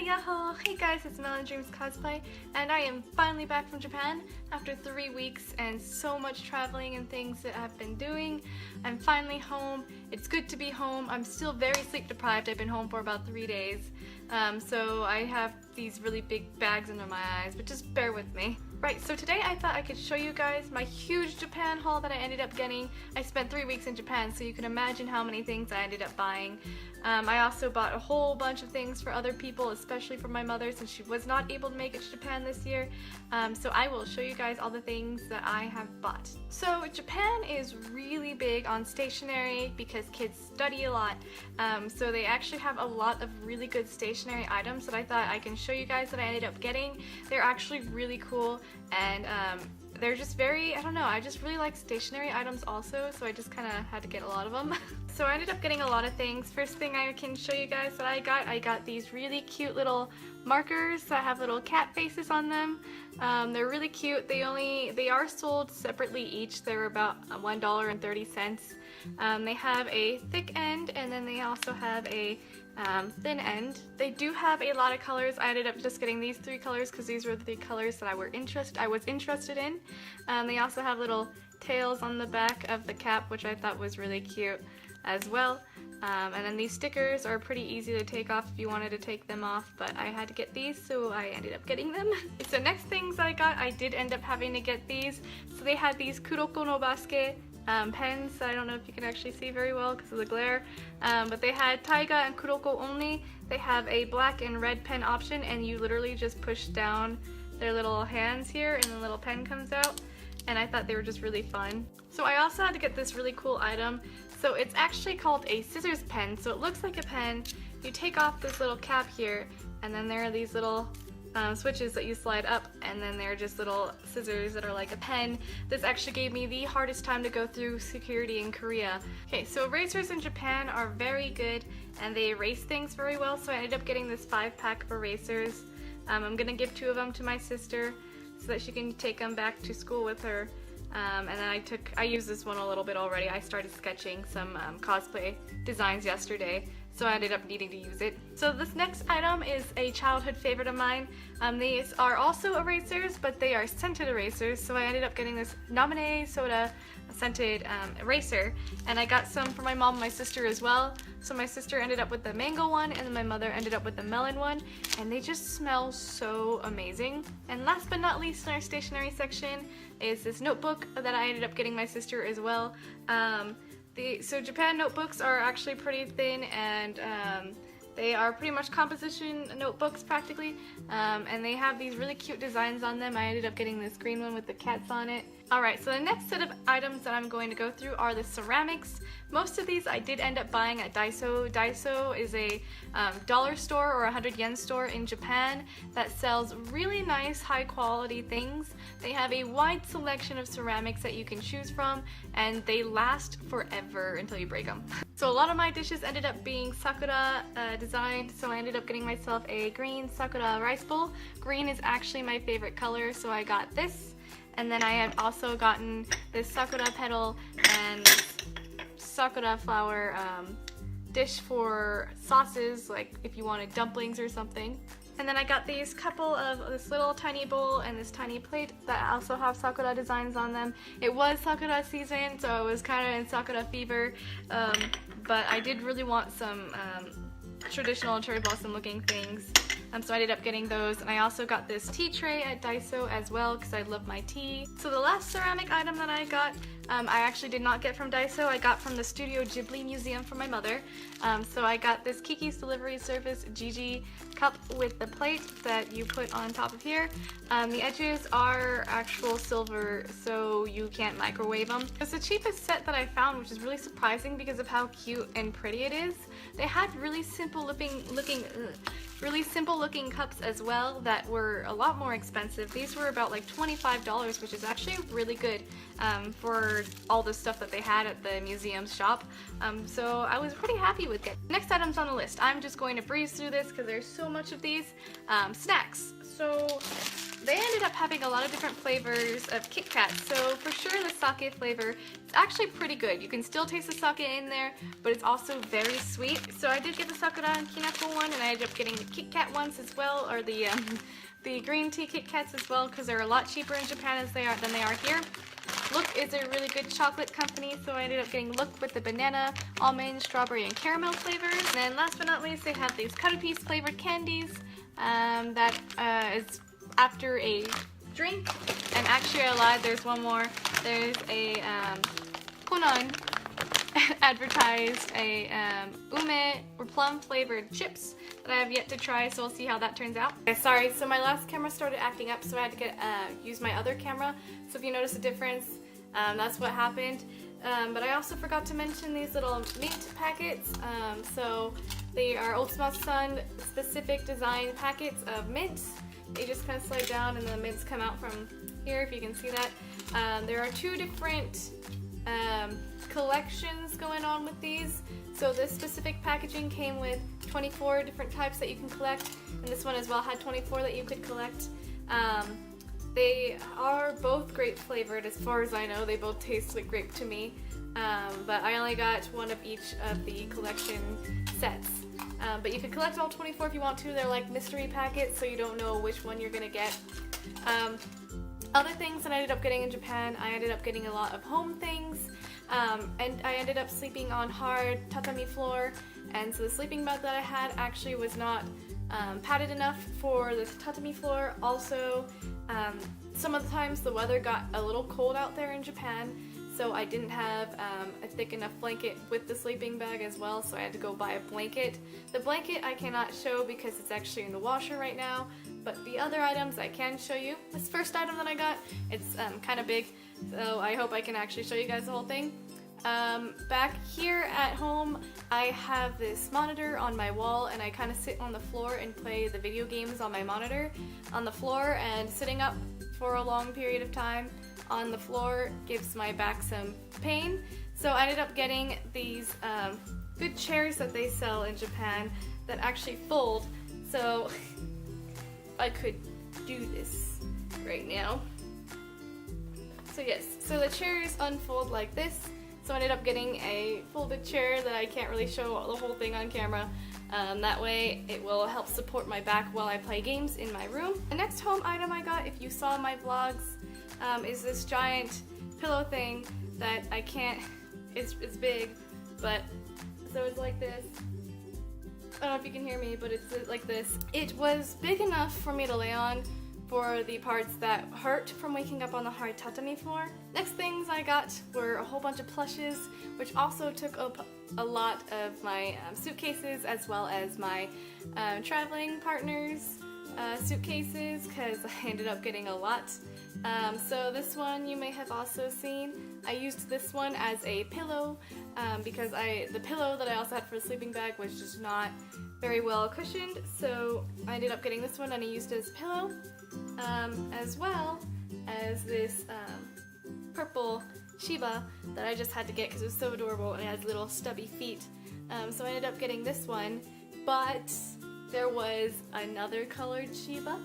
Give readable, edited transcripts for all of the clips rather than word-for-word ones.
Yahoo! Hey guys, it's Melon Dreams Cosplay, and I am finally back from Japan after 3 weeks and so much traveling and things that I've been doing. I'm finally home. It's good to be home. I'm still very sleep deprived. I've been home for about 3 days, so I have these really big bags under my eyes, but just bear with me. Right, so today I thought I could show you guys my huge Japan haul that I ended up getting. I spent 3 weeks in Japan, so you can imagine how many things I ended up buying. I also bought a whole bunch of things for other people, especially for my mother since she was not able to make it to Japan this year. So I will show you guys all the things that I have bought. So Japan is really big on stationery because kids study a lot. So they actually have a lot of really good stationery items that I thought I can show you guys that I ended up getting. They're actually really cool and they're just very, I don't know, I just really like stationery items also, so I just kind of had to get a lot of them. So I ended up getting a lot of things. First thing I can show you guys that I got these really cute little markers that have little cat faces on them. They're really cute. They are sold separately each. They're about $1.30. They have a thick end and then they also have a thin end. They do have a lot of colors. I ended up just getting these 3 colors because these were the 3 colors that I was interested in. They also have little tails on the back of the cap, which I thought was really cute as well. And then these stickers are pretty easy to take off if you wanted to take them off, but I had to get these, so I ended up getting them. So next things I got, I did end up having to get these. So they had these Kuroko no Basuke pens. I don't know if you can actually see very well because of the glare, but they had Taiga and Kuroko only. They have a black and red pen option, and you literally just push down their little hands here and the little pen comes out, and I thought they were just really fun. So I also had to get this really cool item. So it's actually called a scissors pen. So it looks like a pen. You take off this little cap here, and then there are these little switches that you slide up, and then they're just little scissors that are like a pen. This actually gave me the hardest time to go through security in Korea. Okay, so erasers in Japan are very good and they erase things very well, so I ended up getting this 5-pack of erasers. I'm gonna give 2 of them to my sister so that she can take them back to school with her. And then I used this one a little bit already. I started sketching some cosplay designs yesterday, so I ended up needing to use it. So this next item is a childhood favorite of mine. These are also erasers, but they are scented erasers, so I ended up getting this Namine Soda scented eraser, and I got some for my mom and my sister as well. So my sister ended up with the mango one, and then my mother ended up with the melon one, and they just smell so amazing. And last but not least in our stationery section is this notebook that I ended up getting my sister as well. So Japan notebooks are actually pretty thin, and they are pretty much composition notebooks practically, and they have these really cute designs on them. I ended up getting this green one with the cats on it. Alright, so the next set of items that I'm going to go through are the ceramics. Most of these I did end up buying at Daiso. Daiso is a dollar store or 100 yen store in Japan that sells really nice high quality things. They have a wide selection of ceramics that you can choose from, and they last forever until you break them. So a lot of my dishes ended up being sakura designed, so I ended up getting myself a green sakura rice bowl. Green is actually my favorite color, so I got this. And then I had also gotten this sakura petal and sakura flower dish for sauces, like if you wanted dumplings or something. And then I got these couple of this little tiny bowl and this tiny plate that also have sakura designs on them. It was sakura season, so I was kind of in sakura fever, but I did really want some traditional cherry blossom looking things. So I ended up getting those, and I also got this tea tray at Daiso as well because I love my tea. So the last ceramic item that I got, I actually did not get from Daiso. I got from the Studio Ghibli Museum for my mother. So I got this Kiki's Delivery Service Gigi cup with the plate that you put on top of here. The edges are actual silver, so you can't microwave them. It's the cheapest set that I found, which is really surprising because of how cute and pretty it is. They had really simple looking cups as well that were a lot more expensive. These were about like $25, which is actually really good for all the stuff that they had at the museum's shop. So I was pretty happy with it. Next items on the list. I'm just going to breeze through this because there's so much of these. Snacks. So They ended up having a lot of different flavors of Kit Kats, so for sure the sake flavor is actually pretty good. You can still taste the sake in there, but it's also very sweet. So I did get the Sakura and Kinako one, and I ended up getting the Kit Kat ones as well, or the green tea Kit Kats as well, because they're a lot cheaper in Japan than they are here. Look is a really good chocolate company, so I ended up getting Look with the banana, almond, strawberry, and caramel flavors. And then last but not least, they have these Cuttlepiece flavored candies that is after a drink. And actually I lied, there's one more. There's a Konan advertised a ume or plum flavored chips that I have yet to try, so we'll see how that turns out. Okay, sorry, so my last camera started acting up, so I had to use my other camera. So if you notice a difference, that's what happened. But I also forgot to mention these little mint packets. So they are Otsumasan specific design packets of mints. They just kind of slide down and the mints come out from here, if you can see that. There are two different collections going on with these. So this specific packaging came with 24 different types that you can collect, and this one as well had 24 that you could collect. They are both grape flavored as far as I know. They both taste like grape to me, but I only got one of each of the collection sets. But you can collect all 24 if you want to. They're like mystery packets, so you don't know which one you're gonna get. Other things that I ended up getting in Japan, I ended up getting a lot of home things, and I ended up sleeping on hard tatami floor, and so the sleeping bag that I had actually was not padded enough for the tatami floor. Also, some of the times the weather got a little cold out there in Japan, so I didn't have a thick enough blanket with the sleeping bag as well, so I had to go buy a blanket. The blanket I cannot show because it's actually in the washer right now, but the other items I can show you. This first item that I got, it's kind of big, so I hope I can actually show you guys the whole thing. Back here at home, I have this monitor on my wall, and I kind of sit on the floor and play the video games on my monitor on the floor, and sitting up for a long period of time on the floor gives my back some pain. So I ended up getting these good chairs that they sell in Japan that actually fold, so I could do this right now. So yes, so the chairs unfold like this. So I ended up getting a folded chair that I can't really show the whole thing on camera. That way it will help support my back while I play games in my room. The next home item I got, if you saw my vlogs, is this giant pillow thing that I can't, it's big, but so it's like this. I don't know if you can hear me, but it's like this. It was big enough for me to lay on for the parts that hurt from waking up on the hard tatami floor. Next things I got were a whole bunch of plushes, which also took up a lot of my suitcases, as well as my traveling partner's suitcases, because I ended up getting a lot. So this one you may have also seen. I used this one as a pillow because the pillow that I also had for the sleeping bag was just not very well cushioned, so I ended up getting this one and I used it as a pillow, as well as this purple Shiba that I just had to get because it was so adorable and it has little stubby feet. So I ended up getting this one, but there was another colored Shiba.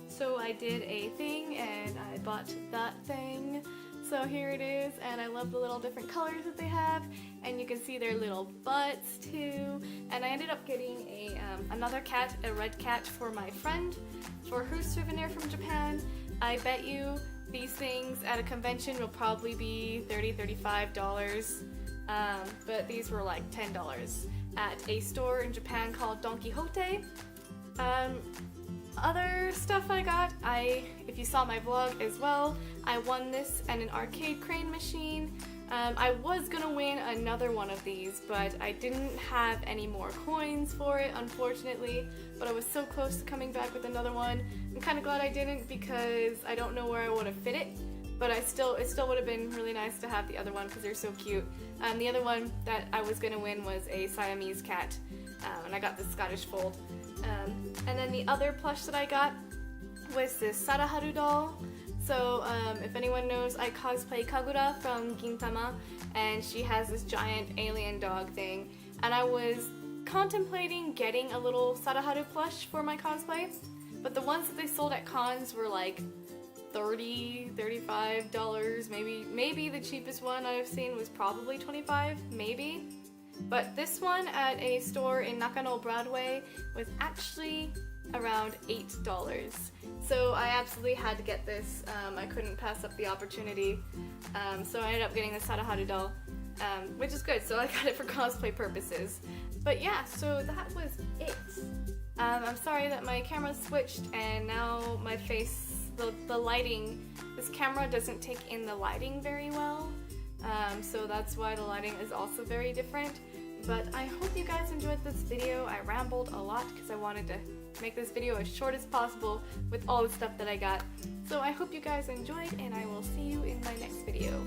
So I did a thing and I bought that thing. So here it is, and I love the little different colors that they have, and you can see their little butts too. And I ended up getting another cat, a red cat, for my friend for her souvenir from Japan. I bet you these things at a convention will probably be $30–35, but these were like $10 at a store in Japan called Don Quixote. Other stuff I got, if you saw my vlog as well, I won this and an arcade crane machine. I was gonna win another one of these, but I didn't have any more coins for it, unfortunately, but I was so close to coming back with another one. I'm kind of glad I didn't because I don't know where I would have fit it, but it still would have been really nice to have the other one because they're so cute. The other one that I was gonna win was a Siamese cat, and I got the Scottish Fold. And then the other plush that I got was this Saraharu doll. So if anyone knows, I cosplay Kagura from Gintama, and she has this giant alien dog thing. And I was contemplating getting a little Saraharu plush for my cosplay, but the ones that they sold at cons were like $30, $35, maybe the cheapest one I've seen was probably $25, maybe. But this one at a store in Nakano Broadway was actually around $8. So I absolutely had to get this. I couldn't pass up the opportunity. So I ended up getting this Sadaharu doll, which is good. So I got it for cosplay purposes. But yeah, so that was it. I'm sorry that my camera switched and now my face, the lighting, this camera doesn't take in the lighting very well. So that's why the lighting is also very different. But I hope you guys enjoyed this video. I rambled a lot because I wanted to make this video as short as possible with all the stuff that I got. So I hope you guys enjoyed, and I will see you in my next video.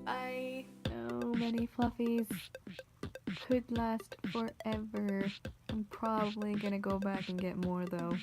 Bye! So many fluffies. Could last forever. I'm probably gonna go back and get more though.